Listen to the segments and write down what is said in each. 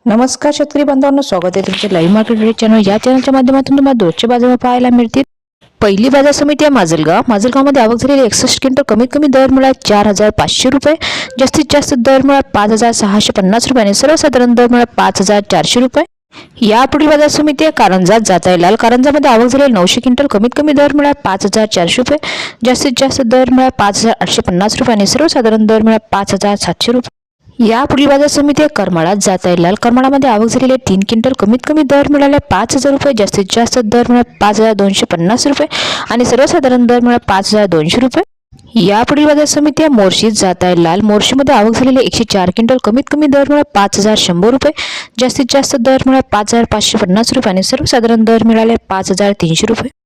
नमस्कार शेतकरी बांधवांनो, स्वागत आहे तुमचे लाईव्ह मार्केट रेट चॅनल। या चॅनलच्या माध्यमातून तुम्हाला रोजचे बाजार पाहायला मिळतील। पहिली बाजार समिती आहे माजलगावमध्ये आवक झालेली 61 क्विंटल। कमीत कमी दर मिळाला 4500 रुपये, जास्तीत जास्त दर मिळाला 5650 रुपये आणि सर्वसाधारण दर मिळाला 5400 रुपये। या पुढील बाजार समिती आहे कारंजात जात आहे लाल। कारंजामध्ये आवक झालेली 900 क्विंटल। कमीत कमी दर मिळाला 5400 रुपये, जास्तीत जास्त दर मिळाला 5850 रुपये आणि सर्वसाधारण दर मिळाला 5700 रुपये। या पुढील बाजार समिती आहे करमाळात जात आहे लाल। करमाळामध्ये आवक झालेली 3 क्विंटल। कमीत कमी दर मिळाला 5000 रुपये, जास्तीत जास्त दर मिळाला 5250 रुपये आणि सर्वसाधारण दर मिळाला 5200 रुपये। या पुढील बाजार समिती आहे मोर्शीत जात आहे लाल। मोर्शीमध्ये आवक झालेली 104 क्विंटल। कमीत कमी दर मिळाला 5100 रुपये, जास्तीत जास्त दर मिळाला 5550 रुपये आणि सर्वसाधारण दर मिळाले 5300 रुपये।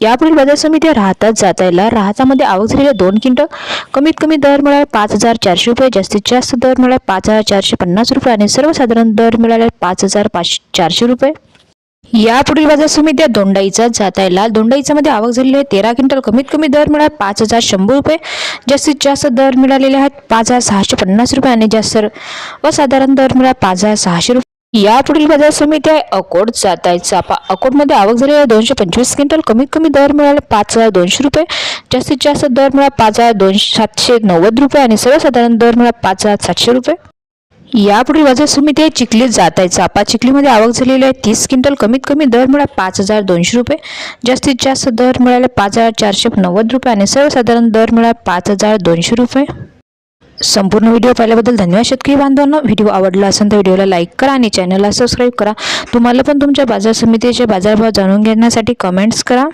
यापुढील बाजार समिती राहतात जात आहे लाल। राहतामध्ये आवक झालेली 2 क्विंटल। कमीत कमी दर मिळाला 5400 रुपये, जास्तीत जास्त दर मिळाला 5450 रुपये आणि सर्वसाधारण दर मिळाले 5400 रुपये। यापुढील बाजार समिती दोंडाईचा जात आहे लाल। दोंडाईचामध्ये आवक झालेली आहे 13 क्विंटल। कमीत कमी दर मिळाला 5100 रुपये, जास्तीत जास्त दर मिळालेले आहेत 5650 रुपये आणि जास्त व साधारण दर मिळाला 5600 रुपये। यापुढील बाजार समिती आहे अकोट जात आहे चापा। अकोटमध्ये आवक झालेली आहे 225 क्विंटल। कमीत कमी दर मिळाला 5200 रुपये, जास्तीत जास्त दर मिळाला 5790 रुपये आणि सर्वसाधारण दर मिळाला 5700 रुपये। यापुढील बाजार समिती आहे चिखलीत जात आहे चापा। चिखलीमध्ये आवक झालेली आहे 30 क्विंटल। कमीत कमी दर मिळाला 5200 रुपये, जास्तीत जास्त दर मिळाला 5490 रुपये आणि सर्वसाधारण दर मिळाला 5200 रुपये। संपूर्ण व्हिडिओ पाहिल्याबद्दल धन्यवाद शेतकरी बांधवांनो। व्हिडिओ आवडला असेल तर व्हिडिओला लाईक करा आणि चॅनलला सबस्क्राईब करा। तुम्हाला पण तुमच्या बाजार समितीचे बाजारभाव जाणून घेण्यासाठी कमेंट्स करा।